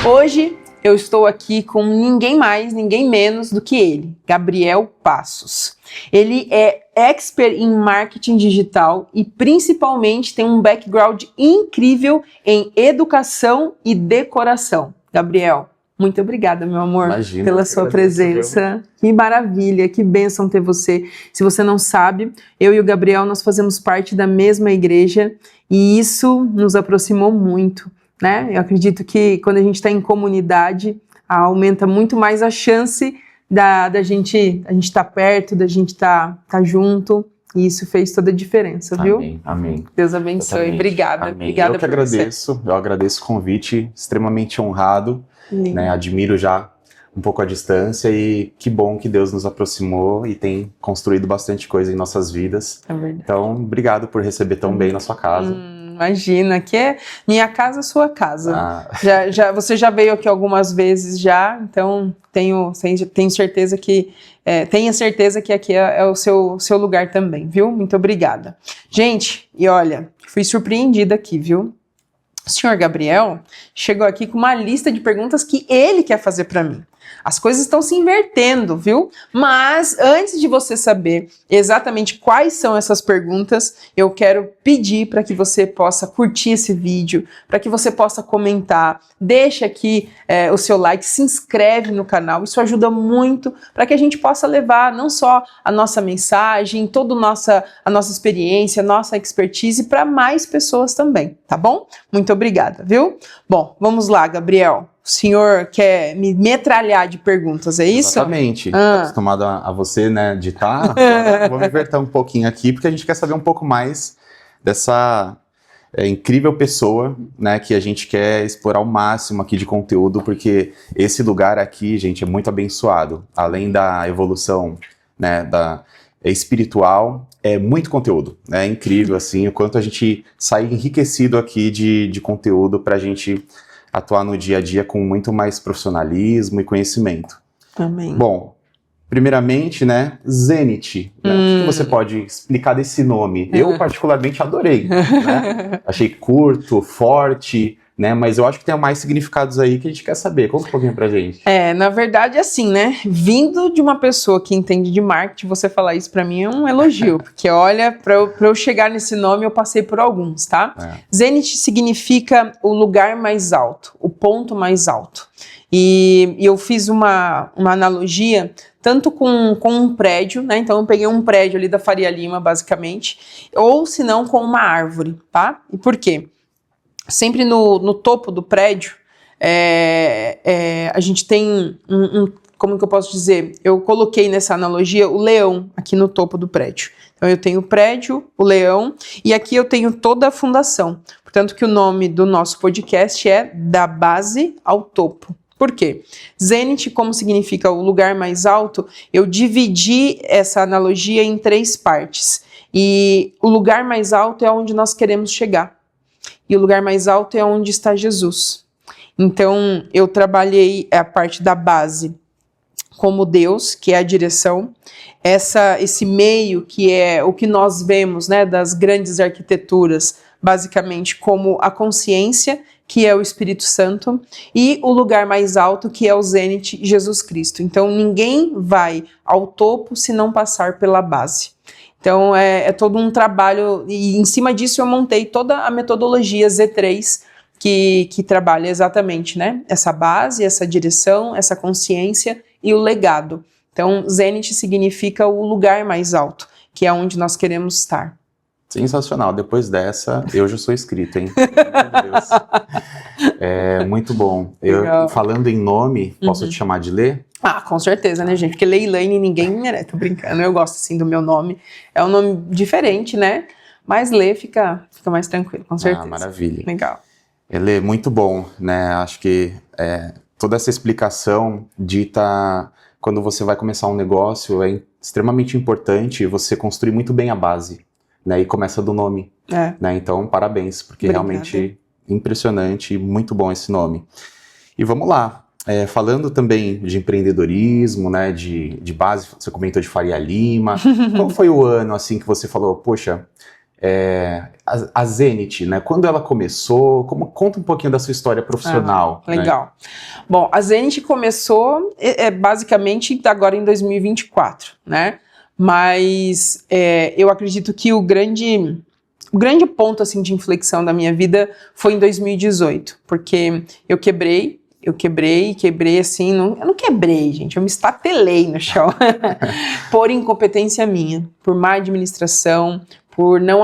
Hoje eu estou aqui com ninguém mais, ninguém menos do que ele, Gabriel Passos. Ele é expert em marketing digital e principalmente tem um background incrível em educação e decoração. Gabriel, muito obrigada, meu amor, Imagina, pela sua presença. Que maravilha, que bênção ter você. Se você não sabe, eu e o Gabriel, nós fazemos parte da mesma igreja e isso nos aproximou muito, né? Eu acredito que quando a gente está em comunidade, aumenta muito mais a chance da gente estar perto, da gente estar junto. E isso fez toda a diferença, viu? Amém, amém. Deus abençoe. Exatamente. Obrigada. Amém. Obrigada eu que por agradeço, eu agradeço o convite, extremamente honrado, né? Admiro já um pouco a distância e que bom que Deus nos aproximou e tem construído bastante coisa em nossas vidas. É verdade. Então, obrigado por receber tão bem na sua casa. Imagina, que é minha casa, sua casa. Ah, Você já veio aqui algumas vezes já, então tenho certeza que tenha certeza que aqui é o seu lugar também, viu? Muito obrigada. Gente, e olha, fui surpreendida aqui, viu? O senhor Gabriel chegou aqui com uma lista de perguntas que ele quer fazer para mim. As coisas estão se invertendo, viu? Mas antes de você saber exatamente quais são essas perguntas, eu quero pedir para que você possa curtir esse vídeo, para que você possa comentar, deixa aqui o seu like, se inscreve no canal, isso ajuda muito para que a gente possa levar não só a nossa mensagem, toda a nossa experiência, a nossa expertise para mais pessoas também, tá bom? Muito obrigada, viu? Bom, vamos lá, Gabriel. O senhor quer me metralhar de perguntas, é isso? exatamente. Tô acostumado a você, né, ditar. Agora vamos inverter um pouquinho aqui, porque a gente quer saber um pouco mais dessa incrível pessoa, né, que a gente quer explorar o máximo aqui de conteúdo, porque esse lugar aqui, gente, é muito abençoado. Além da evolução, né, espiritual, é muito conteúdo. É incrível, assim, o quanto a gente sai enriquecido aqui de conteúdo pra gente atuar no dia a dia com muito mais profissionalismo e conhecimento. Amém. Bom, primeiramente, né, Zenit. Né? O que você pode explicar desse nome? Eu particularmente adorei, né? Achei curto, forte, né? Mas eu acho que tem mais significados aí que a gente quer saber. Conta um pouquinho pra gente. Na verdade, assim, né? Vindo de uma pessoa que entende de marketing, você falar isso pra mim é um elogio. Porque, olha, pra eu chegar nesse nome, eu passei por alguns, tá? Zenit significa o lugar mais alto, o ponto mais alto. E eu fiz uma analogia tanto com um prédio, né? Então eu peguei um prédio ali da Faria Lima, basicamente, ou se não com uma árvore, tá? E por quê? Sempre no topo do prédio, a gente tem como que eu posso dizer? Eu coloquei nessa analogia o leão aqui no topo do prédio. Então eu tenho o prédio, o leão, e aqui eu tenho toda a fundação. Portanto que o nome do nosso podcast é Da Base ao Topo. Por quê? Zenit, como significa o lugar mais alto, eu dividi essa analogia em 3 partes. E o lugar mais alto é onde nós queremos chegar. E o lugar mais alto é onde está Jesus. Então, eu trabalhei a parte da base como Deus, que é a direção, esse meio que é o que nós vemos, né, das grandes arquiteturas, basicamente como a consciência, que é o Espírito Santo, e o lugar mais alto, que é o Zenit, Jesus Cristo. Então, ninguém vai ao topo se não passar pela base. Então, é todo um trabalho, e em cima disso eu montei toda a metodologia Z3, que trabalha exatamente, né? Essa base, essa direção, essa consciência e o legado. Então, Zenit significa o lugar mais alto, que é onde nós queremos estar. Sensacional. Depois dessa, eu já sou inscrito, hein? Meu Deus. Muito bom. Falando em nome, posso te chamar de Lê? Ah, com certeza, né, gente? Porque Leilane ninguém merece, tô brincando. Eu gosto, assim, do meu nome. É um nome diferente, né? Mas Lê fica mais tranquilo, com certeza. Ah, maravilha. Legal. Lê, muito bom, né? Acho que toda essa explicação dita quando você vai começar um negócio é extremamente importante você construir muito bem a base, né? E começa do nome, né? Então, parabéns, porque realmente impressionante e muito bom esse nome. E vamos lá. Falando também de empreendedorismo, né, de base, você comentou de Faria Lima. Qual foi o ano assim que você falou, poxa, a Zenit, né? Quando ela começou, conta um pouquinho da sua história profissional. Legal. Né? Bom, a Zenit começou basicamente agora em 2024, né? Mas eu acredito que o grande ponto assim, de inflexão da minha vida foi em 2018, porque eu quebrei assim, eu não quebrei, gente, eu me estatelei no chão, por incompetência minha, por má administração, por não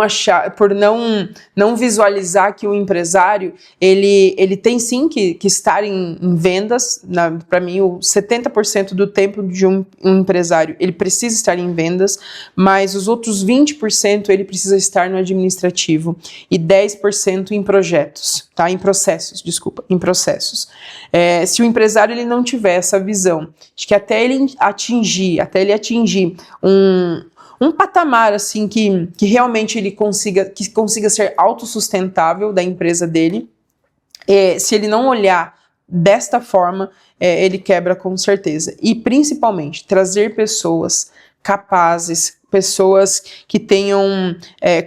visualizar que o empresário, ele tem sim que estar em vendas. Para mim, 70% do tempo de um empresário, ele precisa estar em vendas, mas os outros 20% ele precisa estar no administrativo e 10% em projetos, tá? Em processos. Se o empresário ele não tiver essa visão de que até ele atingir um patamar assim que realmente ele consiga ser autossustentável da empresa dele, se ele não olhar desta forma, ele quebra com certeza. E principalmente trazer pessoas capazes, pessoas que tenham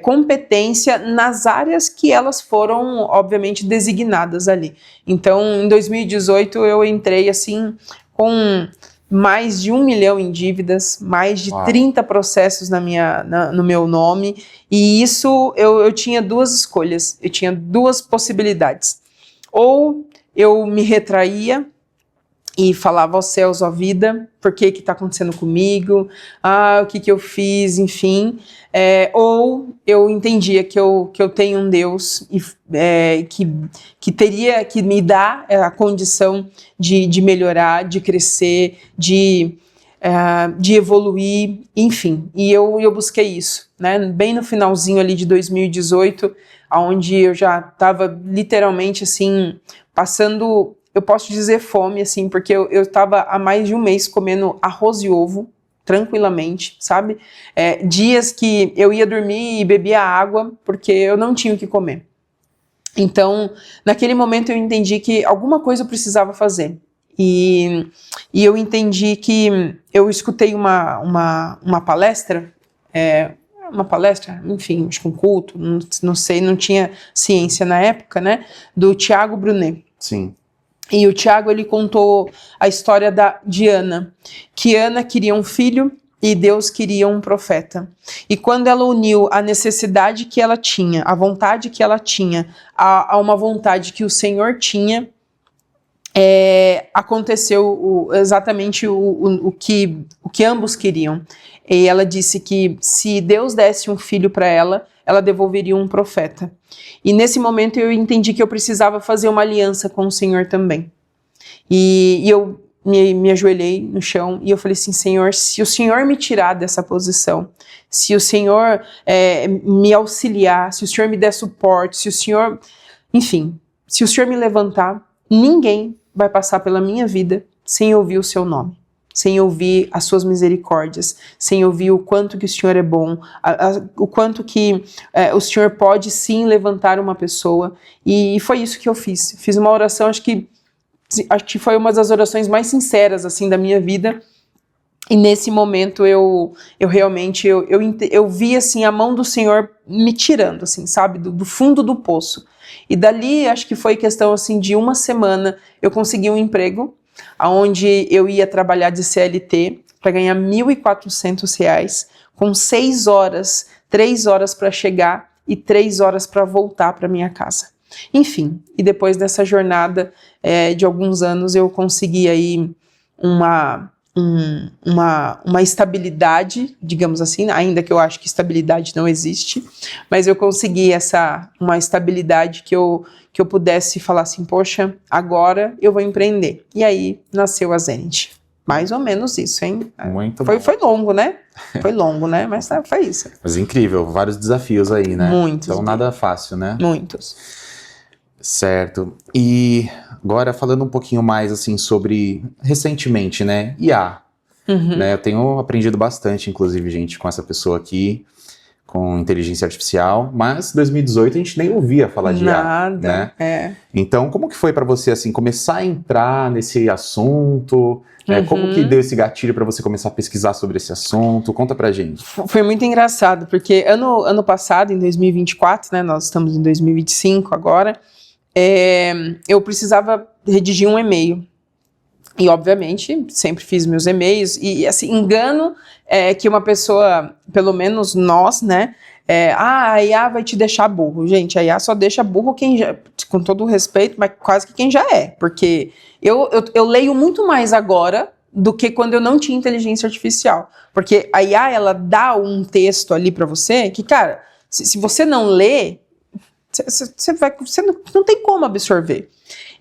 competência nas áreas que elas foram obviamente designadas ali. Então em 2018 eu entrei assim com mais de 1 milhão em dívidas, mais de 30 processos no meu nome, e isso eu tinha duas escolhas, eu tinha duas possibilidades. Ou eu me retraía e falava aos céus, ó vida, por que está acontecendo comigo, o que eu fiz, enfim, ou eu entendia que eu tenho um Deus que teria que me dar a condição de melhorar, de crescer, de evoluir, enfim, e eu busquei isso, né, bem no finalzinho ali de 2018, onde eu já estava literalmente assim, passando, eu posso dizer fome, assim, porque eu estava há mais de um mês comendo arroz e ovo, tranquilamente, sabe? Dias que eu ia dormir e bebia água, porque eu não tinha o que comer. Então, naquele momento eu entendi que alguma coisa eu precisava fazer. E eu entendi que eu escutei uma palestra, enfim, acho que um culto, não sei, não tinha ciência na época, né? Do Tiago Brunet. Sim. E o Tiago, ele contou a história de Ana, que Ana queria um filho e Deus queria um profeta. E quando ela uniu a necessidade que ela tinha, a vontade que ela tinha, a uma vontade que o Senhor tinha, aconteceu exatamente o que ambos queriam. E ela disse que se Deus desse um filho para ela, ela devolveria um profeta. E nesse momento eu entendi que eu precisava fazer uma aliança com o Senhor também. E eu me ajoelhei no chão e eu falei assim, Senhor, se o Senhor me tirar dessa posição, se o Senhor me auxiliar, se o Senhor me der suporte, se o Senhor, enfim, se o Senhor me levantar, ninguém vai passar pela minha vida sem ouvir o seu nome, sem ouvir as suas misericórdias, sem ouvir o quanto que o Senhor é bom, o quanto que o Senhor pode sim levantar uma pessoa. E foi isso que eu fiz. Fiz uma oração, acho que foi uma das orações mais sinceras assim da minha vida. E nesse momento eu realmente eu vi assim a mão do Senhor me tirando, assim, sabe, do fundo do poço. E dali, acho que foi questão assim de uma semana, eu consegui um emprego, onde eu ia trabalhar de CLT para ganhar R$1.400, com 6 horas, 3 horas para chegar e 3 horas para voltar para minha casa. Enfim, e depois dessa jornada de alguns anos, eu consegui aí uma estabilidade, digamos assim, ainda que eu acho que estabilidade não existe, mas eu consegui uma estabilidade que eu pudesse falar assim, poxa, agora eu vou empreender. E aí nasceu a Zenit. Mais ou menos isso, hein? Muito bom. Foi longo, né? Foi longo, né? Mas foi isso. Mas incrível, vários desafios aí, né? Muitos. Então nada fácil, né? Muitos. Certo. E agora falando um pouquinho mais assim sobre recentemente, né? IA. Né? Eu tenho aprendido bastante, inclusive, gente, com essa pessoa aqui. com inteligência artificial, mas em 2018 a gente nem ouvia falar de IA, Nada, né? Então, como que foi para você, assim, começar a entrar nesse assunto? Como que deu esse gatilho para você começar a pesquisar sobre esse assunto? Conta pra gente. Foi muito engraçado, porque ano passado, em 2024, né, nós estamos em 2025 agora, eu precisava redigir um e-mail. E, obviamente, sempre fiz meus e-mails. E, assim, engano que uma pessoa, pelo menos nós, né, a IA vai te deixar burro. Gente, a IA só deixa burro quem já, com todo o respeito, mas quase que quem já é. Porque eu leio muito mais agora do que quando eu não tinha inteligência artificial. Porque a IA, ela dá um texto ali pra você que, cara, se você não lê, você não tem como absorver.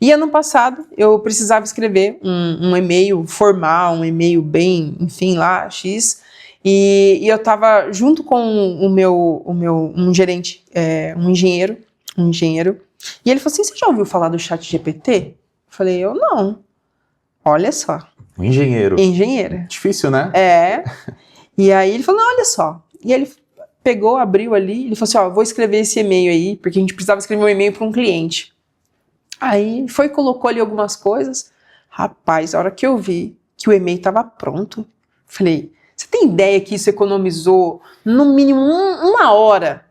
E ano passado eu precisava escrever um e-mail formal, um e-mail bem, enfim, lá, X. E eu tava junto com um gerente, um engenheiro. E ele falou assim: você já ouviu falar do ChatGPT? Eu falei, eu não. Olha só. Um engenheiro. Engenheira. Difícil, né? E aí ele falou, não, olha só. E ele pegou, abriu ali, ele falou assim, ó, vou escrever esse e-mail aí, porque a gente precisava escrever um e-mail para um cliente. Aí colocou ali algumas coisas. Rapaz, a hora que eu vi que o e-mail estava pronto, falei, você tem ideia que isso economizou no mínimo uma hora?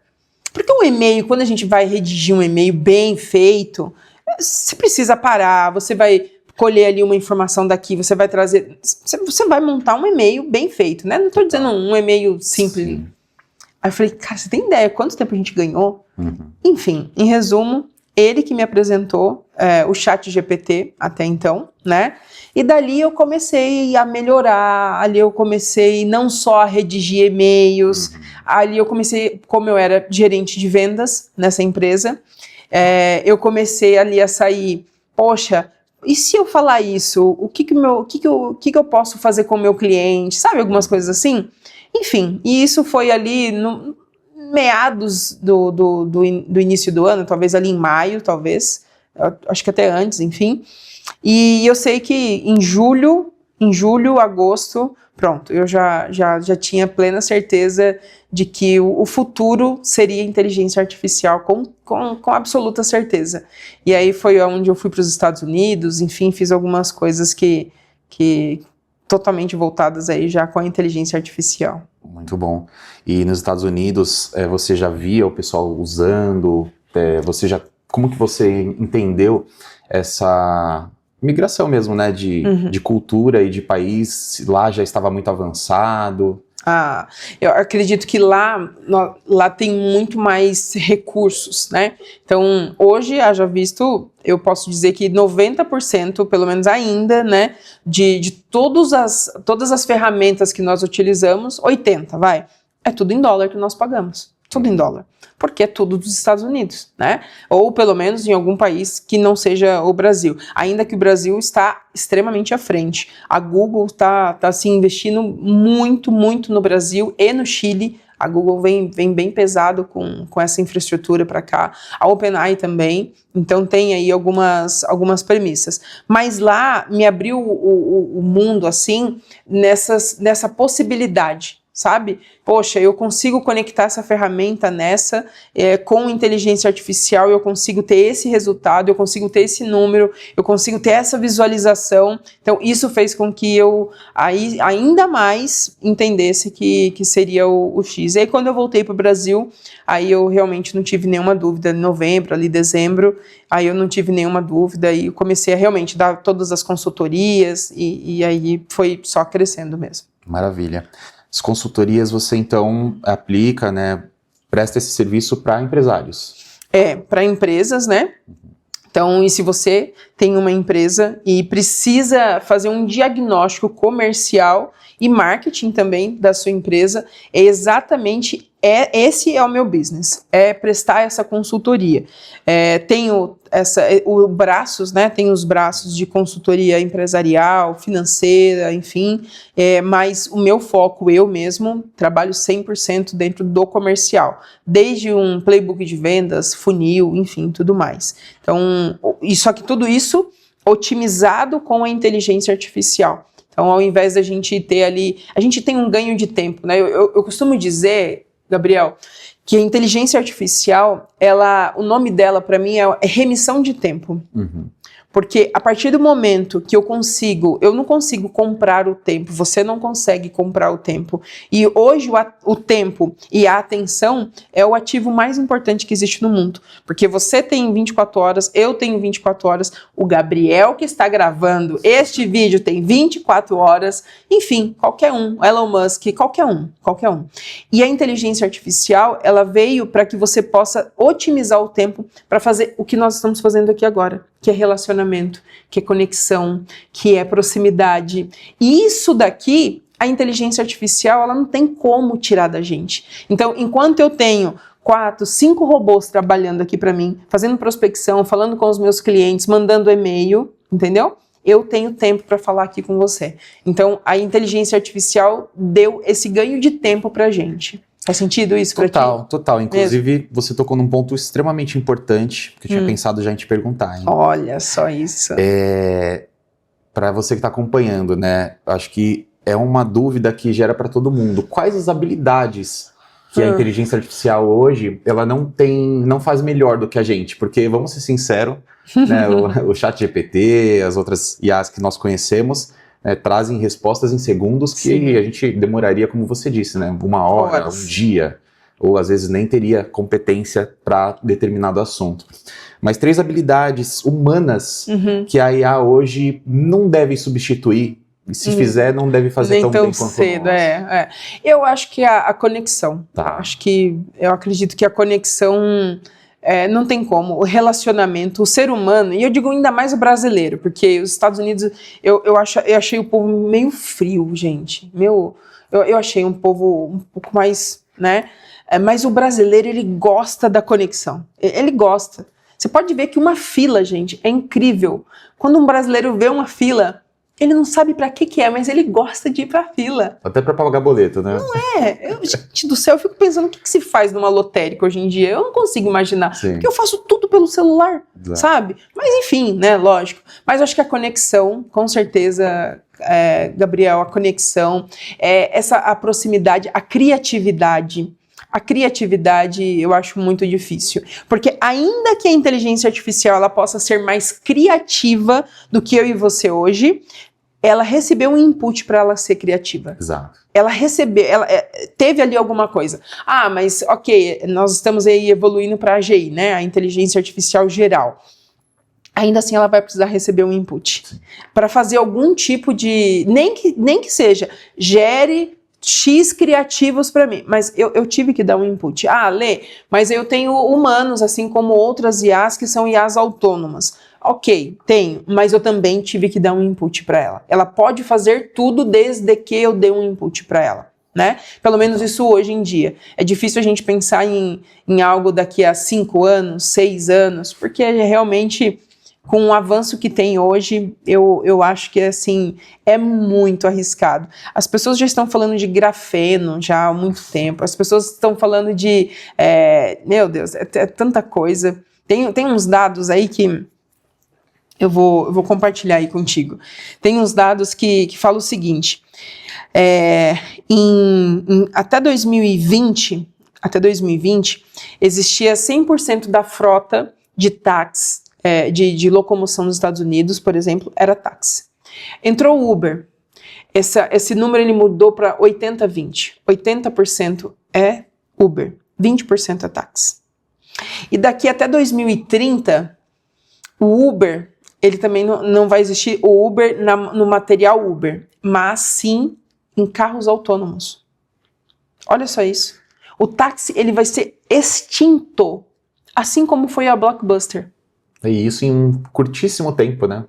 Porque o e-mail, quando a gente vai redigir um e-mail bem feito, você precisa parar, você vai colher ali uma informação daqui, você vai trazer, você vai montar um e-mail bem feito, né? Não estou dizendo um e-mail simples. Sim. Aí eu falei, cara, você tem ideia quanto tempo a gente ganhou? Enfim, em resumo, ele que me apresentou o ChatGPT até então, né? E dali eu comecei a melhorar, ali eu comecei não só a redigir e-mails, ali eu comecei, como eu era gerente de vendas nessa empresa, eu comecei ali a sair, poxa, e se eu falar isso, o que eu posso fazer com o meu cliente? Sabe, algumas coisas assim? Enfim, e isso foi ali no meados do início do ano, talvez ali em maio, talvez, acho que até antes, enfim. E eu sei que em julho, agosto, pronto, eu já tinha plena certeza de que o futuro seria inteligência artificial, com absoluta certeza. E aí foi onde eu fui para os Estados Unidos, enfim, fiz algumas coisas que totalmente voltadas aí já com a inteligência artificial. Muito bom. E nos Estados Unidos, você já via o pessoal usando? Como que você entendeu essa migração mesmo, né, de cultura e de país? Lá já estava muito avançado? Eu acredito que lá tem muito mais recursos, né? Então, hoje, haja visto, eu posso dizer que 90%, pelo menos ainda, né, de todas as ferramentas que nós utilizamos, 80%, é tudo em dólar que nós pagamos. Tudo em dólar. Porque é tudo dos Estados Unidos, né? Ou pelo menos em algum país que não seja o Brasil. Ainda que o Brasil está extremamente à frente. A Google está assim, investindo muito, muito no Brasil e no Chile. A Google vem bem pesado com essa infraestrutura para cá. A OpenAI também. Então tem aí algumas premissas. Mas lá me abriu o mundo assim, nessa possibilidade. Sabe? Poxa, eu consigo conectar essa ferramenta com inteligência artificial, eu consigo ter esse resultado, eu consigo ter esse número, eu consigo ter essa visualização. Então, isso fez com que eu ainda mais entendesse que seria o X. E aí, quando eu voltei para o Brasil, aí eu realmente não tive nenhuma dúvida. Em novembro, ali dezembro, aí eu não tive nenhuma dúvida e eu comecei a realmente dar todas as consultorias e aí foi só crescendo mesmo. Maravilha. As consultorias você então aplica, né, presta esse serviço para empresários? Para empresas, né? Então, e se você tem uma empresa e precisa fazer um diagnóstico comercial e marketing também da sua empresa, esse é o meu business, é prestar essa consultoria. Tenho braços, né? Tem os braços de consultoria empresarial, financeira, enfim, mas o meu foco, eu mesmo, trabalho 100% dentro do comercial, desde um playbook de vendas, funil, enfim, tudo mais. Então, só que tudo isso otimizado com a inteligência artificial. Então, ao invés da gente ter ali, a gente tem um ganho de tempo, né? Eu costumo dizer, Gabriel, que a inteligência artificial, o nome dela para mim é remissão de tempo. Porque a partir do momento que eu não consigo comprar o tempo, você não consegue comprar o tempo. E hoje o tempo e a atenção é o ativo mais importante que existe no mundo. Porque você tem 24 horas, eu tenho 24 horas, o Gabriel que está gravando este vídeo tem 24 horas, enfim, qualquer um, Elon Musk, qualquer um. E a inteligência artificial, ela veio para que você possa otimizar o tempo para fazer o que nós estamos fazendo aqui agora, que é relacionamento, que é conexão, que é proximidade. E isso daqui, a inteligência artificial, ela não tem como tirar da gente. Então, enquanto eu tenho 4, 5 robôs trabalhando aqui para mim, fazendo prospecção, falando com os meus clientes, mandando e-mail, entendeu? Eu tenho tempo para falar aqui com você. Então, a inteligência artificial deu esse ganho de tempo pra gente. Faz sentido isso pra ti? Total. Inclusive, você tocou num ponto extremamente importante, que eu tinha pensado já em te perguntar, hein? Olha só isso. Para você que está acompanhando, né? Acho que é uma dúvida que gera para todo mundo. Quais as habilidades que a inteligência artificial hoje, ela não faz melhor do que a gente? Porque, vamos ser sinceros, né, o ChatGPT, as outras IAs que nós conhecemos, trazem respostas em segundos que a gente demoraria, como você disse, né? 1 hora, um dia, ou às vezes nem teria competência para determinado assunto. Mas 3 habilidades humanas que a IA hoje não deve substituir, e se fizer, não deve fazer nem tão tão bem quanto cedo, nós. Eu acho que a conexão. Tá. Eu acredito que a conexão não tem como. O relacionamento, o ser humano, e eu digo ainda mais o brasileiro, porque os Estados Unidos, eu achei o povo meio frio, gente. Eu achei um povo um pouco mais, né? Mas o brasileiro, ele gosta da conexão. Ele gosta. Você pode ver que uma fila, gente, é incrível. Quando um brasileiro vê uma fila, ele não sabe pra que é, mas ele gosta de ir pra fila. Até pra pagar boleto, né? Não é? Gente do céu, eu fico pensando o que se faz numa lotérica hoje em dia. Eu não consigo imaginar. Sim. Porque eu faço tudo pelo celular, sabe? Mas enfim, né? Lógico. Mas eu acho que a conexão, com certeza, Gabriel, a conexão, a proximidade, a criatividade. A criatividade eu acho muito difícil, porque ainda que a inteligência artificial ela possa ser mais criativa do que eu e você hoje, ela recebeu um input para ela ser criativa. Exato. Ela teve ali alguma coisa. Mas ok, nós estamos aí evoluindo para a AGI, né? A inteligência artificial geral. Ainda assim ela vai precisar receber um input para fazer algum tipo de, nem que seja, gere X criativos para mim, mas eu tive que dar um input. Lê, mas eu tenho humanos, assim como outras IAs que são IAs autônomas. Ok, tenho, mas eu também tive que dar um input para ela. Ela pode fazer tudo desde que eu dê um input para ela, né? Pelo menos isso hoje em dia. É difícil a gente pensar em algo daqui a 5 anos, 6 anos, porque realmente, com o avanço que tem hoje, eu acho que assim, é muito arriscado. As pessoas já estão falando de grafeno já há muito tempo, as pessoas estão falando de, meu Deus, é tanta coisa. Tem uns dados aí que eu vou compartilhar aí contigo. Tem uns dados que falam o seguinte, até 2020, existia 100% da frota de táxis, de locomoção nos Estados Unidos, por exemplo, era táxi. Entrou o Uber. Esse número ele mudou para 80-20. 80% é Uber, 20% é táxi. E daqui até 2030, o Uber, ele também não vai existir o Uber no material Uber, mas sim em carros autônomos. Olha só isso. O táxi ele vai ser extinto, assim como foi a Blockbuster. E isso em um curtíssimo tempo, né?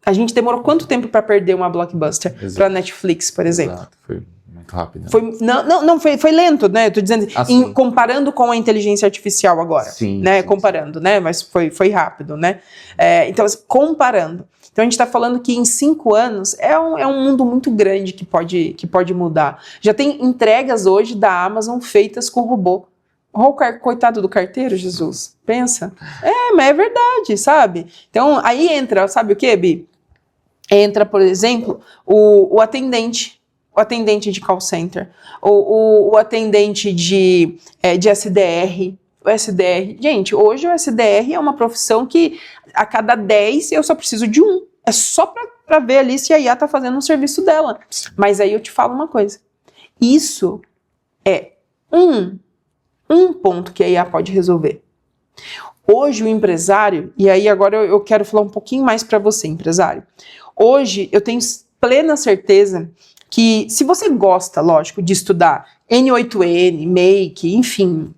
A gente demorou quanto tempo para perder uma Blockbuster para Netflix, por exemplo? Exato, foi muito rápido. Foi lento, né? Eu tô dizendo, comparando com a inteligência artificial agora, sim, né? Sim, comparando, né? Mas foi rápido, né? Então, assim, comparando. Então, a gente está falando que em 5 anos é um mundo muito grande que pode mudar. Já tem entregas hoje da Amazon feitas com robô. Coitado do carteiro, Jesus. Pensa. Mas é verdade, sabe? Então, aí entra, sabe o que, Bi? Entra, por exemplo, o atendente. o atendente de call center, o atendente de SDR, o SDR. Gente, hoje o SDR é uma profissão que a cada 10 eu só preciso de um. É só para ver ali se a IA está fazendo um serviço dela. Mas aí eu te falo uma coisa. Isso é um ponto que a IA pode resolver. Hoje o empresário, e aí agora eu quero falar um pouquinho mais para você, empresário. Hoje eu tenho plena certeza que se você gosta, lógico, de estudar N8N, Make, enfim,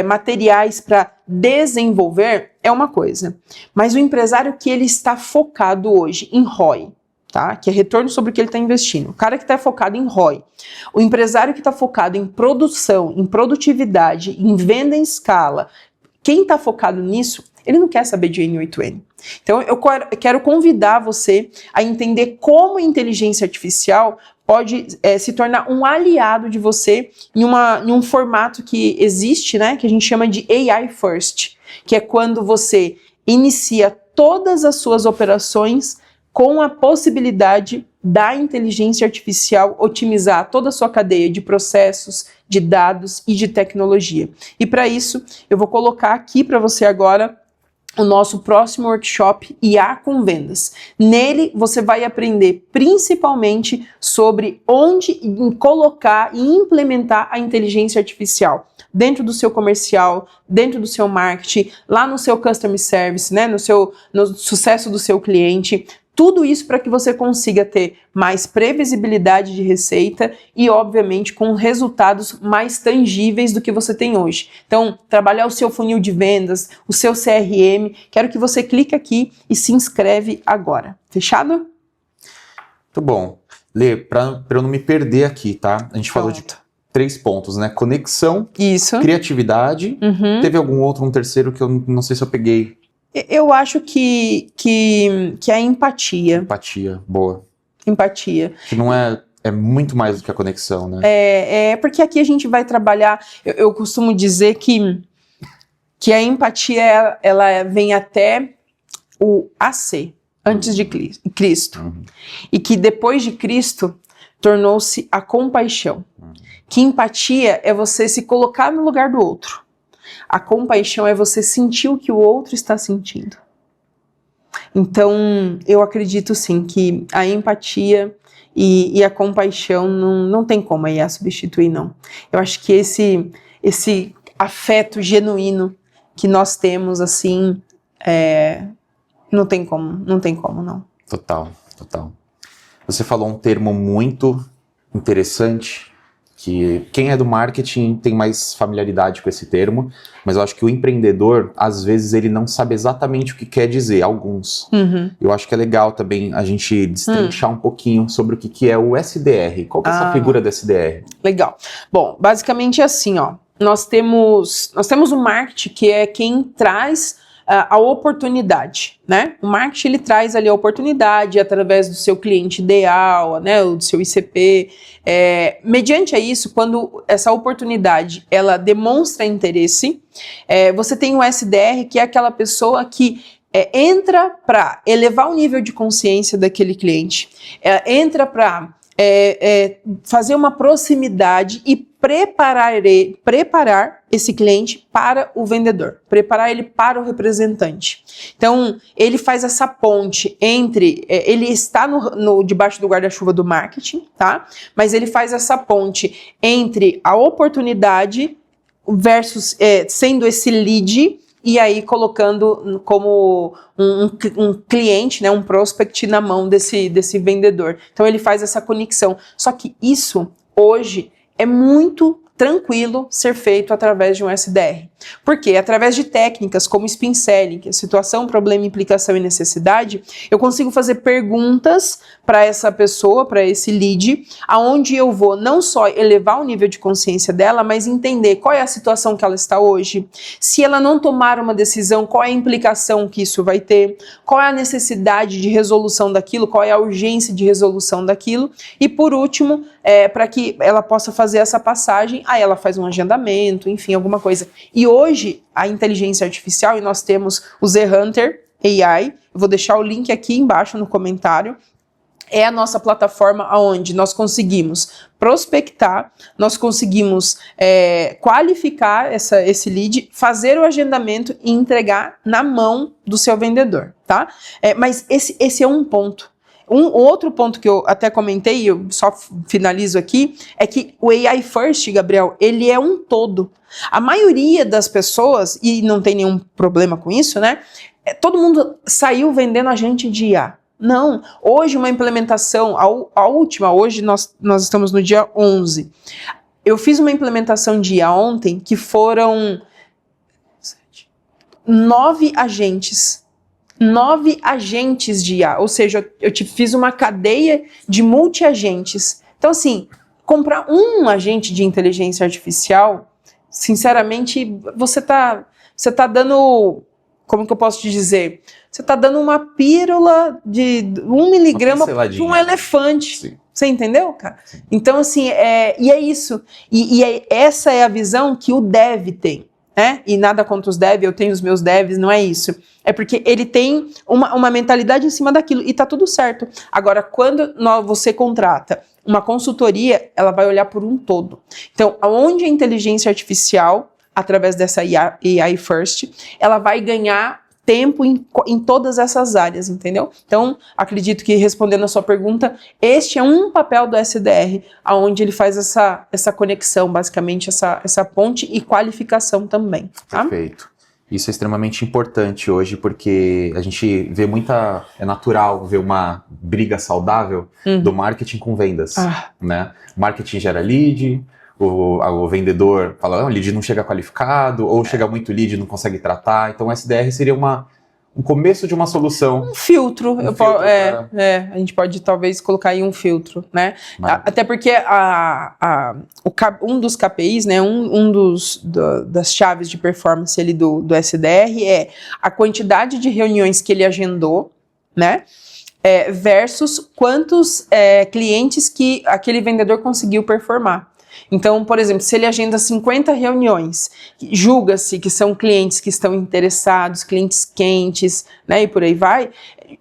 materiais para desenvolver, é uma coisa. Mas o empresário que ele está focado hoje em ROI, tá? Que é retorno sobre o que ele está investindo. O cara que está focado em ROI. O empresário que está focado em produção, em produtividade, em venda em escala. Quem está focado nisso, ele não quer saber de N8N. Então, eu quero convidar você a entender como a inteligência artificial pode se tornar um aliado de você em um formato que existe, né, que a gente chama de AI First, que é quando você inicia todas as suas operações com a possibilidade da inteligência artificial otimizar toda a sua cadeia de processos, de dados e de tecnologia. E para isso, eu vou colocar aqui para você agora o nosso próximo workshop IA com Vendas. Nele, você vai aprender principalmente sobre onde colocar e implementar a inteligência artificial dentro do seu comercial, dentro do seu marketing, lá no seu customer service, né, no sucesso do seu cliente. Tudo isso para que você consiga ter mais previsibilidade de receita e, obviamente, com resultados mais tangíveis do que você tem hoje. Então, trabalhar o seu funil de vendas, o seu CRM, quero que você clique aqui e se inscreve agora. Fechado? Muito bom. Lê, para eu não me perder aqui, tá? A gente falou de 3 pontos, né? Conexão, isso, criatividade. Teve algum outro, um terceiro que eu não sei se eu peguei. Eu acho que a empatia. Empatia, boa. Empatia. Que não é muito mais do que a conexão, né? Porque aqui a gente vai trabalhar, eu costumo dizer que a empatia, ela vem até o AC, antes de Cristo. E que depois de Cristo, tornou-se a compaixão. Que empatia é você se colocar no lugar do outro. A compaixão é você sentir o que o outro está sentindo. Então, eu acredito sim que a empatia e a compaixão não tem como a substituir, não. Eu acho que esse afeto genuíno que nós temos, assim, não tem como, não. Total. Você falou um termo muito interessante, que quem é do marketing tem mais familiaridade com esse termo, mas eu acho que o empreendedor, às vezes, ele não sabe exatamente o que quer dizer, alguns. Eu acho que é legal também a gente destrinchar um pouquinho sobre o que é o SDR. Qual que é essa figura do SDR? Legal. Bom, basicamente é assim, ó. Nós temos o marketing, que é quem traz a oportunidade, né? O marketing, ele traz ali a oportunidade através do seu cliente ideal, né? Do seu ICP. Mediante a isso, quando essa oportunidade, ela demonstra interesse, você tem o SDR, que é aquela pessoa que entra para elevar o nível de consciência daquele cliente, entra para fazer uma proximidade e preparar esse cliente para o vendedor, preparar ele para o representante. Então, ele faz essa ponte entre, ele está debaixo do guarda-chuva do marketing, tá? Mas ele faz essa ponte entre a oportunidade versus sendo esse lead, e aí colocando como um cliente, né, um prospect na mão desse vendedor. Então ele faz essa conexão. Só que isso, hoje, é muito tranquilo ser feito através de um SDR. Por quê? Através de técnicas como Spin Selling, que é situação, problema, implicação e necessidade, eu consigo fazer perguntas para essa pessoa, para esse lead, aonde eu vou não só elevar o nível de consciência dela, mas entender qual é a situação que ela está hoje, se ela não tomar uma decisão, qual é a implicação que isso vai ter, qual é a necessidade de resolução daquilo, qual é a urgência de resolução daquilo, e por último, para que ela possa fazer essa passagem, aí ela faz um agendamento, enfim, alguma coisa. E hoje, a inteligência artificial, e nós temos o Z Hunter AI, eu vou deixar o link aqui embaixo no comentário, é a nossa plataforma onde nós conseguimos prospectar, nós conseguimos qualificar esse lead, fazer o agendamento e entregar na mão do seu vendedor, tá? Mas esse é um ponto. Um outro ponto que eu até comentei, eu só finalizo aqui, é que o AI First, Gabriel, ele é um todo. A maioria das pessoas, e não tem nenhum problema com isso, né? Todo mundo saiu vendendo agente de IA. Não, hoje uma implementação, a última, hoje nós estamos no dia 11. Eu fiz uma implementação de IA ontem que foram 9 agentes. 9 agentes de IA, ou seja, eu fiz uma cadeia de multi-agentes. Então, assim, comprar um agente de inteligência artificial, sinceramente, você tá dando, como que eu posso te dizer? Você está dando uma pílula de 1 miligrama para um elefante. Sim. Você entendeu, cara? Sim. Então, assim, e é isso. Essa é a visão que o dev tem, né? E nada contra os devs, eu tenho os meus devs, não é isso. É porque ele tem uma mentalidade em cima daquilo e tá tudo certo. Agora, quando você contrata uma consultoria, ela vai olhar por um todo. Então, aonde a inteligência artificial, através dessa AI First, ela vai ganhar tempo em todas essas áreas, entendeu? Então, acredito que respondendo a sua pergunta, este é um papel do SDR, onde ele faz essa conexão, basicamente, essa ponte e qualificação também. Tá? Perfeito. Isso é extremamente importante hoje, porque a gente vê é natural ver uma briga saudável do marketing com vendas, né? O marketing gera lead, o vendedor fala, o lead não chega qualificado, ou chega muito lead e não consegue tratar. Então o SDR seria um começo de uma solução. Um filtro. A gente pode talvez colocar aí um filtro, né? Até porque um dos KPIs, né, das chaves de performance ali do SDR é a quantidade de reuniões que ele agendou, né? Versus quantos clientes que aquele vendedor conseguiu performar. Então, por exemplo, se ele agenda 50 reuniões, julga-se que são clientes que estão interessados, clientes quentes, né, e por aí vai,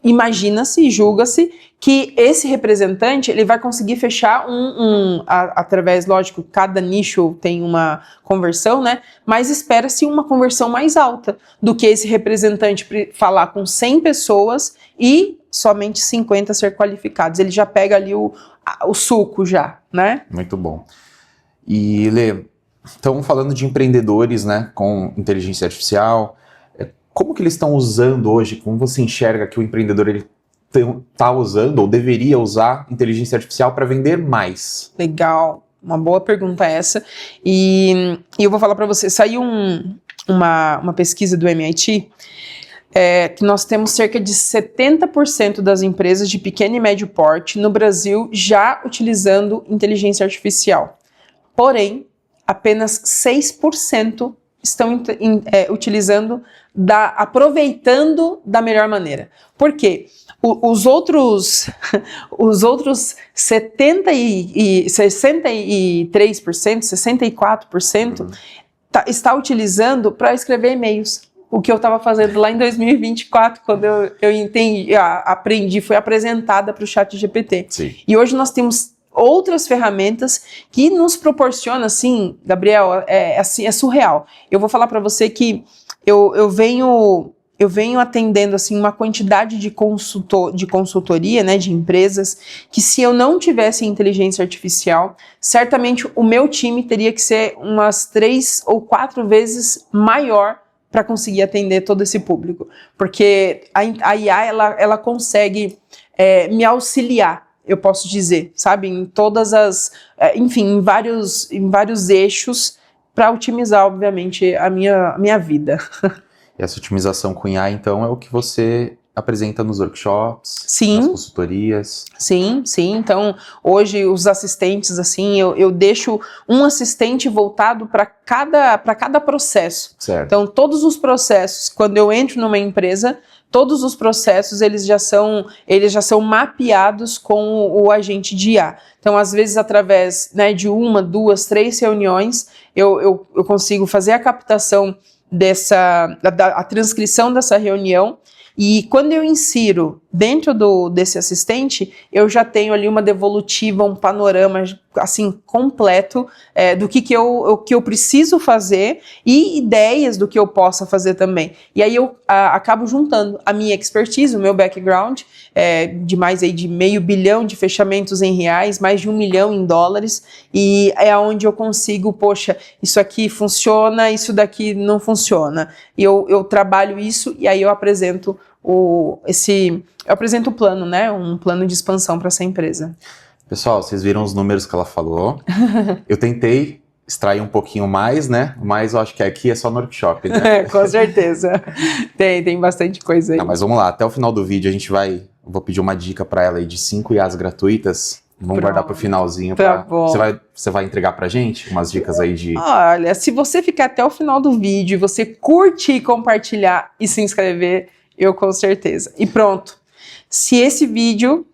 imagina-se e julga-se que esse representante ele vai conseguir fechar através, lógico, cada nicho tem uma conversão, né, mas espera-se uma conversão mais alta do que esse representante falar com 100 pessoas e somente 50 ser qualificados. Ele já pega ali o suco já, né? Muito bom. E, Lê, estamos falando de empreendedores, né, com inteligência artificial. Como que eles estão usando hoje? Como você enxerga que o empreendedor está usando ou deveria usar inteligência artificial para vender mais? Legal, uma boa pergunta essa. E eu vou falar para você, saiu uma pesquisa do MIT que nós temos cerca de 70% das empresas de pequeno e médio porte no Brasil já utilizando inteligência artificial. Porém, apenas 6% estão utilizando, aproveitando da melhor maneira. Por quê? Os outros 64% está utilizando para escrever e-mails. O que eu estava fazendo lá em 2024, quando eu aprendi, foi apresentada para o ChatGPT. Sim. E hoje nós temos outras ferramentas que nos proporcionam, assim, Gabriel, é surreal. Eu vou falar para você que eu venho atendendo assim uma quantidade de consultoria, né, de empresas, que se eu não tivesse inteligência artificial, certamente o meu time teria que ser umas 3 ou 4 vezes maior para conseguir atender todo esse público. Porque a IA, ela consegue me auxiliar, eu posso dizer, sabe, em todas em vários eixos para otimizar, obviamente, a minha vida. E essa otimização com IA, então, é o que você apresenta nos workshops, sim, nas consultorias? Sim. Então, hoje, os assistentes, assim, eu deixo um assistente voltado para cada processo. Certo. Então, todos os processos, quando eu entro numa empresa, todos os processos, eles já são mapeados com o agente de IA. Então, às vezes, através, né, de 1, 2, 3 reuniões, eu consigo fazer a captação a transcrição dessa reunião, e quando eu insiro dentro desse assistente, eu já tenho ali uma devolutiva, um panorama assim completo do que eu preciso fazer e ideias do que eu possa fazer também. E aí eu acabo juntando a minha expertise, o meu background, de mais aí de $500 milhão de fechamentos em reais, mais de $1 milhão em dólares, e é onde eu consigo, poxa, isso aqui funciona, isso daqui não funciona. E eu trabalho isso e aí eu apresento o plano, né? Um plano de expansão para essa empresa. Pessoal, vocês viram os números que ela falou. Eu tentei extrair um pouquinho mais, né? Mas eu acho que aqui é só no workshop, né? Com certeza. Tem bastante coisa aí. Não, mas vamos lá, até o final do vídeo vou pedir uma dica para ela aí de 5 IAs gratuitas. Vamos guardar pro finalzinho. Tá bom. Você vai entregar pra gente umas dicas aí de... Olha, se você ficar até o final do vídeo, você curtir, compartilhar e se inscrever, eu com certeza. E pronto. Se este vídeo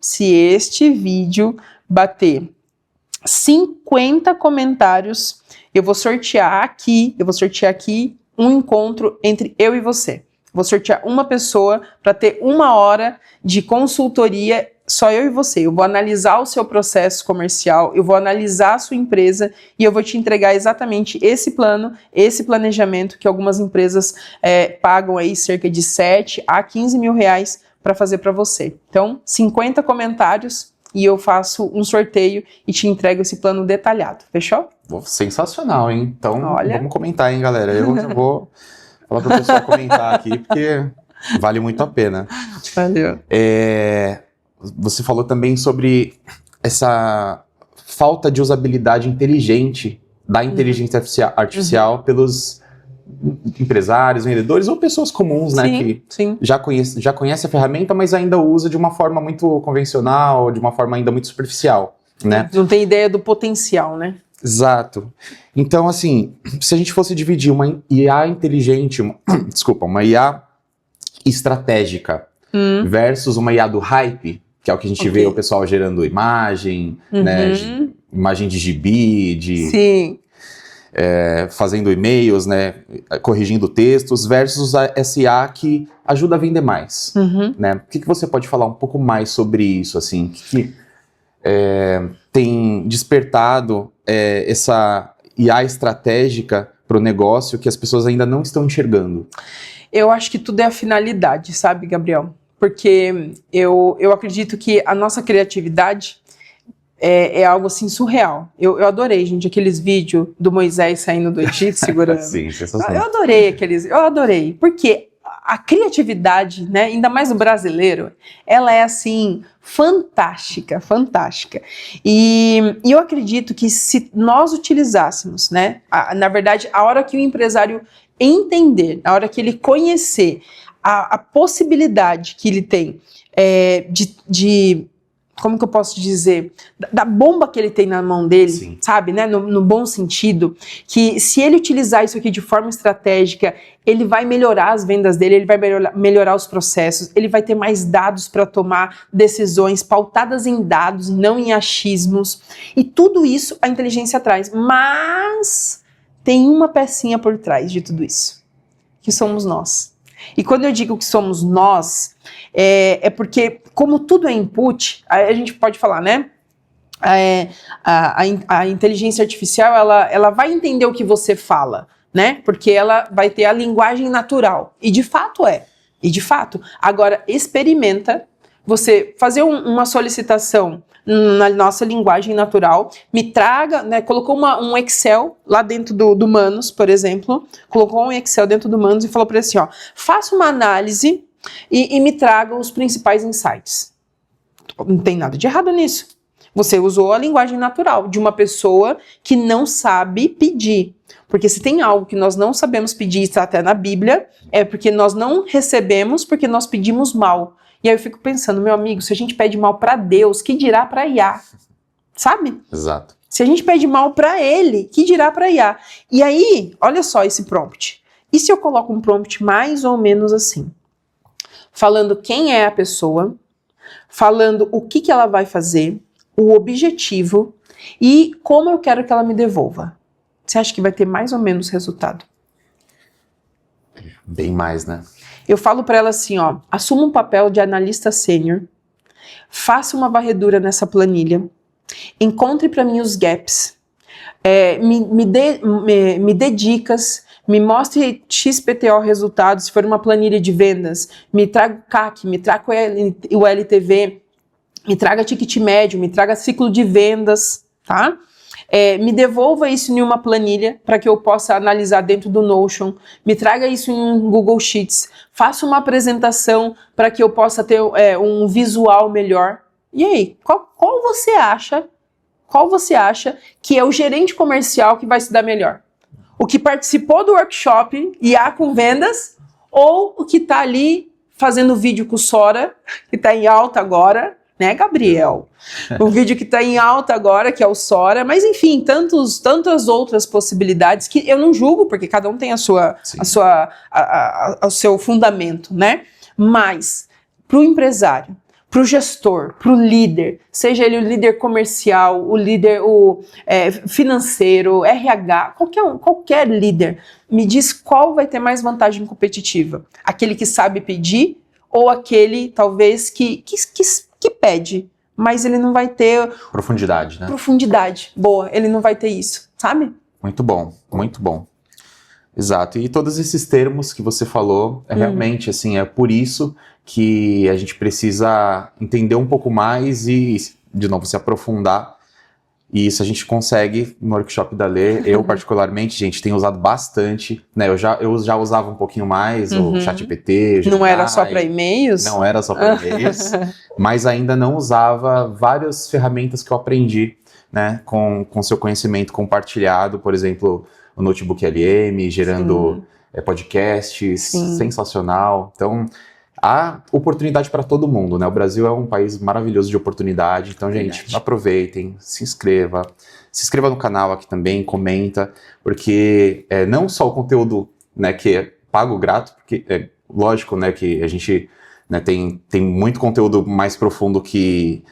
bater 50 comentários, eu vou sortear aqui um encontro entre eu e você. Vou sortear uma pessoa para ter 1 hora de consultoria, só eu e você. Eu vou analisar o seu processo comercial, eu vou analisar a sua empresa e eu vou te entregar exatamente esse plano, esse planejamento que algumas empresas pagam aí cerca de 7 a 15 mil reais para fazer para você. Então, 50 comentários e eu faço um sorteio e te entrego esse plano detalhado. Fechou? Sensacional, hein? Então, olha, vamos comentar, hein, galera? Eu vou falar para o pessoal comentar aqui, porque vale muito a pena. Valeu. Você falou também sobre essa falta de usabilidade inteligente da inteligência artificial pelos empresários, vendedores ou pessoas comuns, né? Sim. Já conhece a ferramenta, mas ainda usa de uma forma muito convencional, de uma forma ainda muito superficial, né? Não tem ideia do potencial, né? Exato. Então, assim, se a gente fosse dividir uma IA inteligente, uma IA estratégica versus uma IA do hype, que é o que a gente vê o pessoal gerando imagem, né? Imagem de gibi, Sim. Fazendo e-mails, né? Corrigindo textos, versus a SA que ajuda a vender mais. Né? O que você pode falar um pouco mais sobre isso, assim? Que tem despertado essa IA estratégica para o negócio que as pessoas ainda não estão enxergando? Eu acho que tudo é a finalidade, sabe, Gabriel? Porque eu acredito que a nossa criatividade é algo assim surreal. Eu adorei, gente, aqueles vídeos do Moisés saindo do Egito segurando. Sim, sensacional. Eu adorei, porque a criatividade, né, ainda mais do brasileiro, ela é assim fantástica. E eu acredito que se nós utilizássemos, né, na verdade, a hora que o empresário entender, a hora que ele conhecer a possibilidade que ele tem de como que eu posso dizer, da bomba que ele tem na mão dele, Sim. sabe, né, no bom sentido, que se ele utilizar isso aqui de forma estratégica, ele vai melhorar as vendas dele, ele vai melhorar os processos, ele vai ter mais dados para tomar decisões pautadas em dados, não em achismos, e tudo isso a inteligência traz, mas tem uma pecinha por trás de tudo isso, que somos nós. E quando eu digo que somos nós, é porque, como tudo é input, a gente pode falar, né? A inteligência artificial, ela vai entender o que você fala, né? Porque ela vai ter a linguagem natural. E de fato é. Agora, experimenta você fazer uma solicitação na nossa linguagem natural, me traga, né, colocou um Excel lá dentro do Manus, por exemplo, colocou um Excel dentro do Manus e falou para ele assim, ó, faça uma análise e me traga os principais insights. Não tem nada de errado nisso. Você usou a linguagem natural de uma pessoa que não sabe pedir. Porque se tem algo que nós não sabemos pedir, está até na Bíblia, é porque nós não recebemos porque nós pedimos mal. E aí eu fico pensando, meu amigo, se a gente pede mal para Deus, que dirá para IA? Sabe? Exato. Se a gente pede mal para ele, que dirá para IA? E aí, olha só esse prompt. E se eu coloco um prompt mais ou menos assim? Falando quem é a pessoa, falando o que ela vai fazer, o objetivo e como eu quero que ela me devolva. Você acha que vai ter mais ou menos resultado? Bem mais, né? Eu falo para ela assim, ó, assuma um papel de analista sênior, faça uma varredura nessa planilha, encontre para mim os gaps, me dê dicas, me mostre XPTO resultados, se for uma planilha de vendas, me traga o CAC, me traga o LTV, me traga ticket médio, me traga ciclo de vendas, tá? Me devolva isso em uma planilha para que eu possa analisar dentro do Notion, me traga isso em um Google Sheets, faça uma apresentação para que eu possa ter um visual melhor. E aí, qual você acha que é o gerente comercial que vai se dar melhor? O que participou do workshop IA com vendas ou o que está ali fazendo vídeo com o Sora, que está em alta agora, né, Gabriel? O vídeo que está em alta agora, que é o Sora, mas enfim, tantas outras possibilidades que eu não julgo, porque cada um tem o seu fundamento, né? Mas, para o empresário, para o gestor, para o líder, seja ele o líder comercial, o líder financeiro, RH, qualquer líder, me diz qual vai ter mais vantagem competitiva. Aquele que sabe pedir ou aquele, talvez, que pede, mas ele não vai ter... Profundidade, né? Profundidade. Boa, ele não vai ter isso, sabe? Muito bom, muito bom. Exato, e todos esses termos que você falou, realmente, assim, é por isso que a gente precisa entender um pouco mais e, de novo, se aprofundar. E isso a gente consegue no workshop da Lê. Eu, particularmente, gente, tenho usado bastante, né? Eu já usava um pouquinho mais o ChatGPT. Não era só para e-mails? Não era só para e-mails, mas ainda não usava várias ferramentas que eu aprendi, né? Com seu conhecimento compartilhado, por exemplo, o Notebook LM, gerando podcasts, sensacional. Então, há oportunidade para todo mundo, né? O Brasil é um país maravilhoso de oportunidade. Então, gente, aproveitem, se inscreva no canal aqui também, comenta, porque não só o conteúdo, né, que é pago grato, porque é lógico, né, que a gente, né, tem muito conteúdo mais profundo que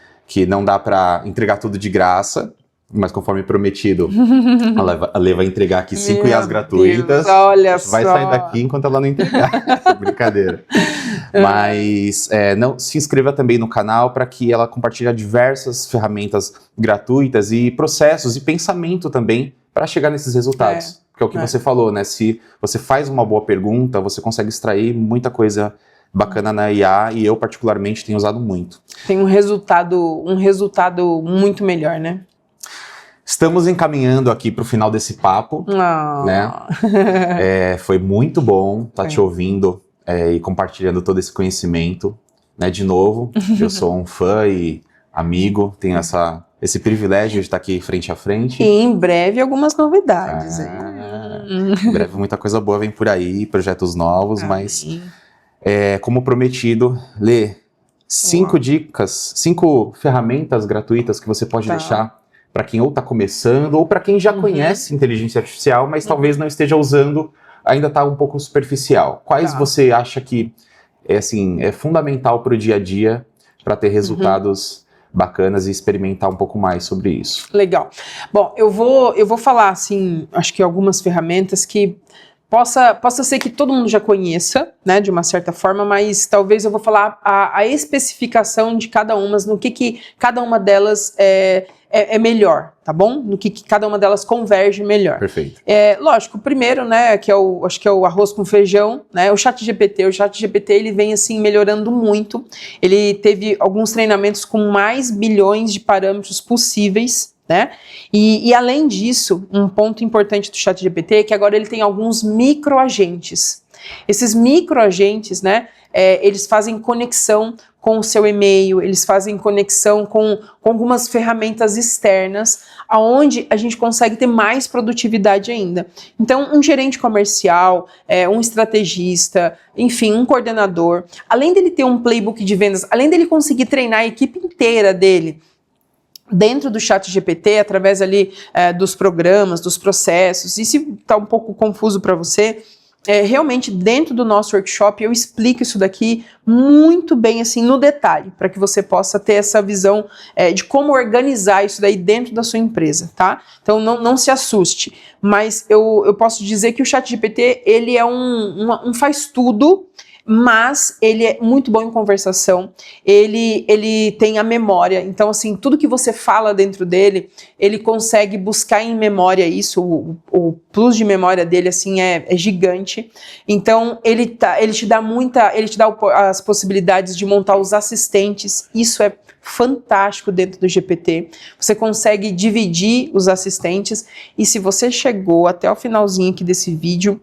não dá para entregar tudo de graça. Mas conforme prometido, a Lê vai entregar aqui 5 IAs gratuitas. Deus, olha vai só. sair daqui enquanto ela não entregar. Brincadeira. Mas se inscreva também no canal para que ela compartilhe diversas ferramentas gratuitas e processos e pensamento também para chegar nesses resultados. Que é o que você falou, né? Se você faz uma boa pergunta, você consegue extrair muita coisa bacana na IA e eu particularmente tenho usado muito. Tem um resultado muito melhor, né? Estamos encaminhando aqui para o final desse papo, né? Foi muito bom estar te ouvindo e compartilhando todo esse conhecimento, né? De novo, eu sou um fã e amigo, tenho esse privilégio de estar aqui frente a frente. E em breve algumas novidades. Em breve muita coisa boa vem por aí, projetos novos, mas como prometido, Lê, 5 dicas, 5 ferramentas gratuitas que você pode deixar para quem ou está começando, ou para quem já conhece inteligência artificial, mas talvez não esteja usando, ainda está um pouco superficial. Quais você acha que é fundamental para o dia a dia, para ter resultados bacanas e experimentar um pouco mais sobre isso? Legal. Bom, eu vou falar, assim, acho que algumas ferramentas que possa ser que todo mundo já conheça, né, de uma certa forma, mas talvez eu vou falar a especificação de cada uma, no que cada uma delas é melhor, tá bom? No que cada uma delas converge melhor. Perfeito. Lógico, o primeiro, né, acho que é o arroz com feijão, né, o ChatGPT ele vem assim melhorando muito, ele teve alguns treinamentos com mais bilhões de parâmetros possíveis, né? E além disso, um ponto importante do ChatGPT é que agora ele tem alguns microagentes. Esses microagentes, né, eles fazem conexão com o seu e-mail, eles fazem conexão com algumas ferramentas externas, aonde a gente consegue ter mais produtividade ainda. Então, um gerente comercial, um estrategista, enfim, um coordenador, além dele ter um playbook de vendas, além dele conseguir treinar a equipe inteira dele, dentro do ChatGPT, através ali dos programas, dos processos, e se está um pouco confuso para você, realmente dentro do nosso workshop eu explico isso daqui muito bem, assim, no detalhe, para que você possa ter essa visão de como organizar isso daí dentro da sua empresa, tá? Então não se assuste, mas eu posso dizer que o ChatGPT, ele é um faz tudo, mas ele é muito bom em conversação, ele tem a memória, então assim, tudo que você fala dentro dele, ele consegue buscar em memória isso, o plus de memória dele assim é gigante, então ele te dá as possibilidades de montar os assistentes, isso é fantástico dentro do GPT, você consegue dividir os assistentes, e se você chegou até o finalzinho aqui desse vídeo,